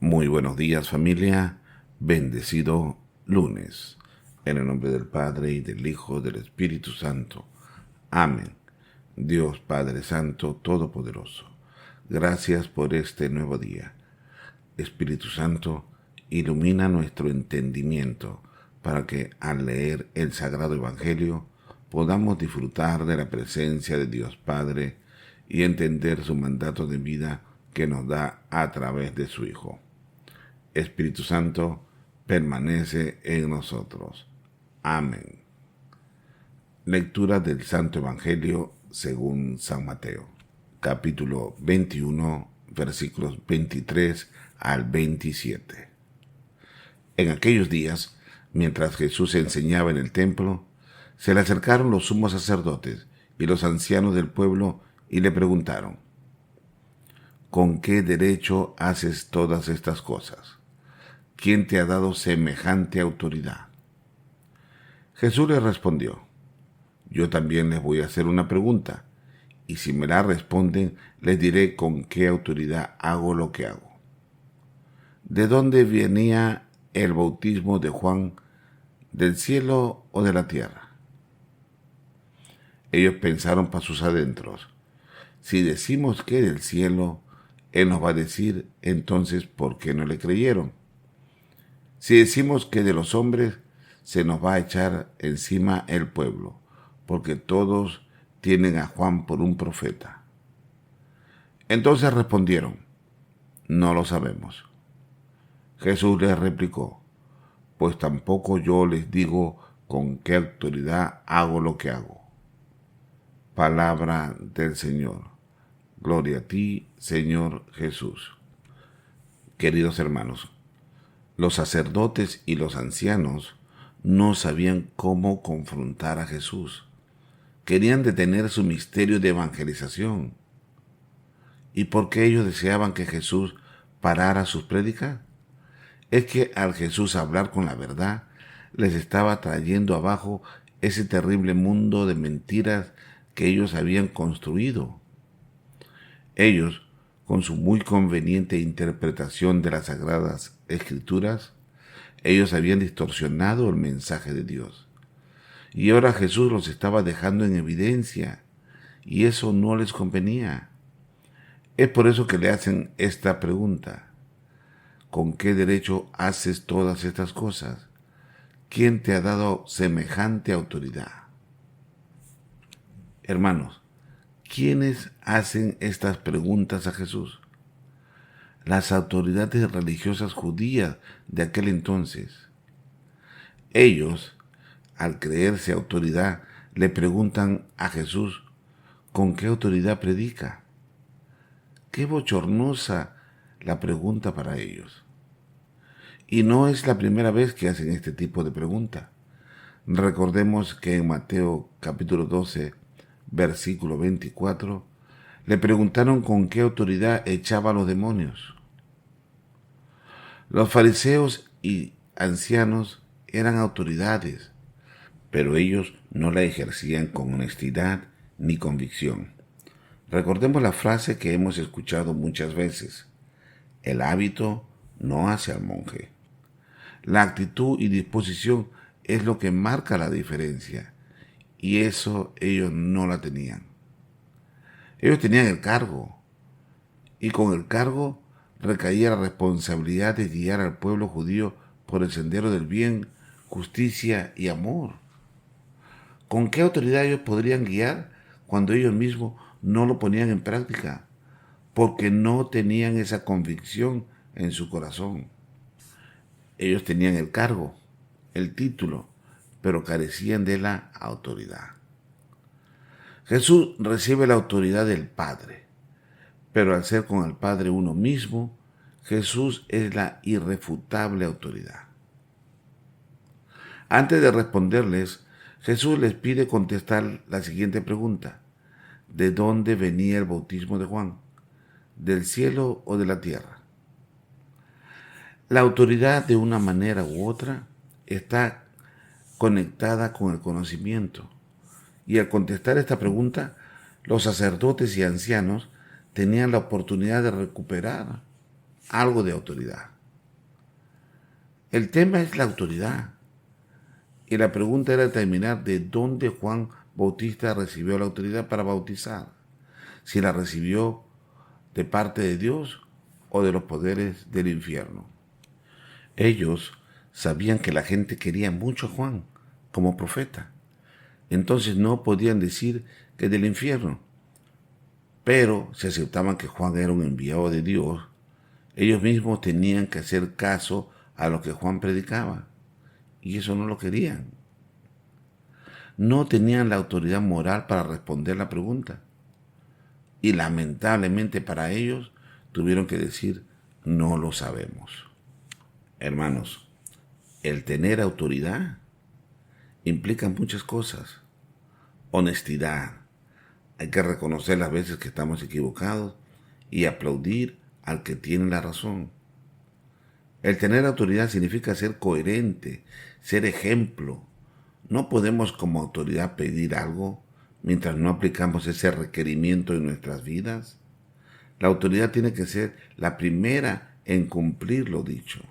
Muy buenos días, familia. Bendecido lunes. En el nombre del Padre y del Hijo y del Espíritu Santo. Amén. Dios Padre Santo Todopoderoso, gracias por este nuevo día. Espíritu Santo, ilumina nuestro entendimiento para que al leer el Sagrado Evangelio podamos disfrutar de la presencia de Dios Padre y entender su mandato de vida que nos da a través de su Hijo. Espíritu Santo, permanece en nosotros. Amén. Lectura del Santo Evangelio según San Mateo, capítulo 21, versículos 23 al 27. En aquellos días, mientras Jesús enseñaba en el templo, se le acercaron los sumos sacerdotes y los ancianos del pueblo y le preguntaron: ¿con qué derecho haces todas estas cosas? ¿Quién te ha dado semejante autoridad? Jesús les respondió: yo también les voy a hacer una pregunta, y si me la responden, les diré con qué autoridad hago lo que hago. ¿De dónde venía el bautismo de Juan, del cielo o de la tierra? Ellos pensaron para sus adentros: si decimos que del cielo, Él nos va a decir, entonces, ¿por qué no le creyeron? Si decimos que de los hombres, se nos va a echar encima el pueblo, porque todos tienen a Juan por un profeta. Entonces respondieron: no lo sabemos. Jesús les replicó: pues tampoco yo les digo con qué autoridad hago lo que hago. Palabra del Señor. Gloria a ti, Señor Jesús. Queridos hermanos, los sacerdotes y los ancianos no sabían cómo confrontar a Jesús. Querían detener su misterio de evangelización. ¿Y por qué ellos deseaban que Jesús parara sus prédicas? Es que al Jesús hablar con la verdad, les estaba trayendo abajo ese terrible mundo de mentiras que ellos habían construido. Ellos, con su muy conveniente interpretación de las Sagradas Escrituras, ellos habían distorsionado el mensaje de Dios. Y ahora Jesús los estaba dejando en evidencia, y eso no les convenía. Es por eso que le hacen esta pregunta: ¿con qué derecho haces todas estas cosas? ¿Quién te ha dado semejante autoridad? Hermanos, ¿quiénes hacen estas preguntas a Jesús? Las autoridades religiosas judías de aquel entonces. Ellos, al creerse autoridad, le preguntan a Jesús: ¿con qué autoridad predica? Qué bochornosa la pregunta para ellos. Y no es la primera vez que hacen este tipo de pregunta. Recordemos que en Mateo capítulo 12, versículo 24, le preguntaron con qué autoridad echaba a los demonios. Los fariseos y ancianos eran autoridades, pero ellos no la ejercían con honestidad ni convicción. Recordemos la frase que hemos escuchado muchas veces: el hábito no hace al monje. La actitud y disposición es lo que marca la diferencia, y eso ellos no la tenían. Ellos tenían el cargo, y con el cargo recaía la responsabilidad de guiar al pueblo judío por el sendero del bien, justicia y amor. ¿Con qué autoridad ellos podrían guiar cuando ellos mismos no lo ponían en práctica? Porque no tenían esa convicción en su corazón. Ellos tenían el cargo, el título, pero carecían de la autoridad. Jesús recibe la autoridad del Padre, pero al ser con el Padre uno mismo, Jesús es la irrefutable autoridad. Antes de responderles, Jesús les pide contestar la siguiente pregunta: ¿de dónde venía el bautismo de Juan? ¿Del cielo o de la tierra? La autoridad, de una manera u otra, está conectada con el conocimiento. Y al contestar esta pregunta, los sacerdotes y ancianos tenían la oportunidad de recuperar algo de autoridad. El tema es la autoridad. Y la pregunta era determinar de dónde Juan Bautista recibió la autoridad para bautizar. Si la recibió de parte de Dios o de los poderes del infierno. Ellos sabían que la gente quería mucho a Juan como profeta. Entonces no podían decir que del infierno. Pero si aceptaban que Juan era un enviado de Dios, ellos mismos tenían que hacer caso a lo que Juan predicaba. Y eso no lo querían. No tenían la autoridad moral para responder la pregunta. Y lamentablemente para ellos tuvieron que decir, no lo sabemos. Hermanos, el tener autoridad implica muchas cosas. Honestidad. Hay que reconocer las veces que estamos equivocados y aplaudir al que tiene la razón. El tener autoridad significa ser coherente, ser ejemplo. No podemos como autoridad pedir algo mientras no aplicamos ese requerimiento en nuestras vidas. La autoridad tiene que ser la primera en cumplir lo dicho.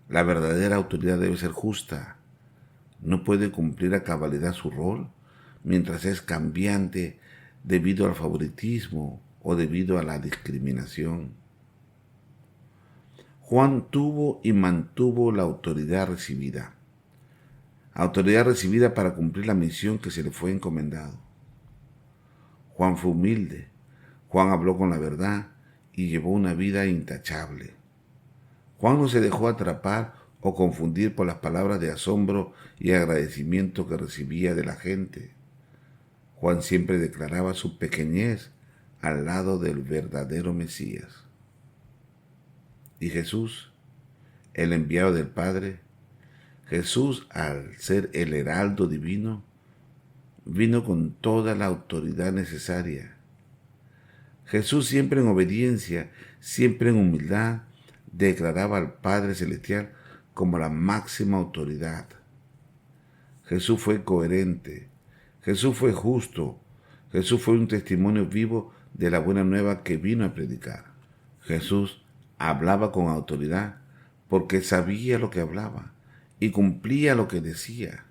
La verdadera autoridad debe ser justa. No puede cumplir a cabalidad su rol mientras es cambiante debido al favoritismo o debido a la discriminación. Juan tuvo y mantuvo la autoridad recibida. Autoridad recibida para cumplir la misión que se le fue encomendado. Juan fue humilde. Juan habló con la verdad y llevó una vida intachable. Juan no se dejó atrapar o confundir por las palabras de asombro y agradecimiento que recibía de la gente. Juan siempre declaraba su pequeñez al lado del verdadero Mesías. Y Jesús, el enviado del Padre, Jesús, al ser el heraldo divino, vino con toda la autoridad necesaria. Jesús, siempre en obediencia, siempre en humildad, declaraba al Padre Celestial como la máxima autoridad. Jesús fue coherente. Jesús fue justo. Jesús fue un testimonio vivo de la buena nueva que vino a predicar. Jesús hablaba con autoridad porque sabía lo que hablaba y cumplía lo que decía,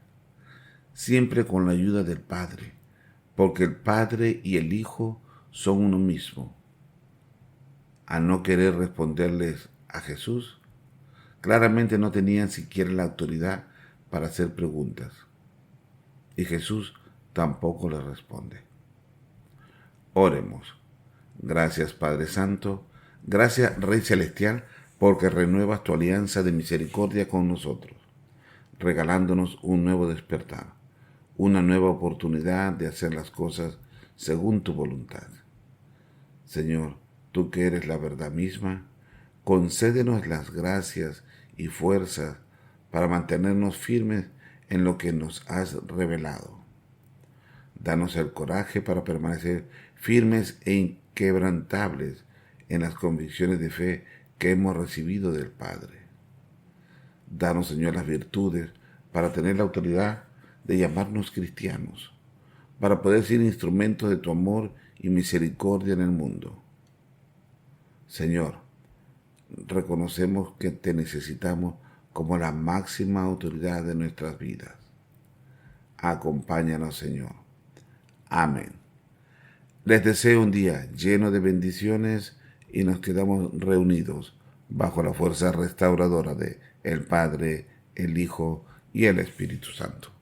siempre con la ayuda del Padre, porque el Padre y el Hijo son uno mismo. Al no querer responderles a Jesús, claramente no tenían siquiera la autoridad para hacer preguntas. Y Jesús tampoco les responde. Oremos. Gracias, Padre Santo. Gracias, Rey Celestial, porque renuevas tu alianza de misericordia con nosotros, regalándonos un nuevo despertar, una nueva oportunidad de hacer las cosas según tu voluntad. Señor, tú que eres la verdad misma, concédenos las gracias y fuerzas para mantenernos firmes en lo que nos has revelado. Danos el coraje para permanecer firmes e inquebrantables en las convicciones de fe que hemos recibido del Padre. Danos, Señor, las virtudes para tener la autoridad de llamarnos cristianos, para poder ser instrumentos de tu amor y misericordia en el mundo. Señor, reconocemos que te necesitamos como la máxima autoridad de nuestras vidas. Acompáñanos, Señor. Amén. Les deseo un día lleno de bendiciones y nos quedamos reunidos bajo la fuerza restauradora de el Padre, el Hijo y el Espíritu Santo.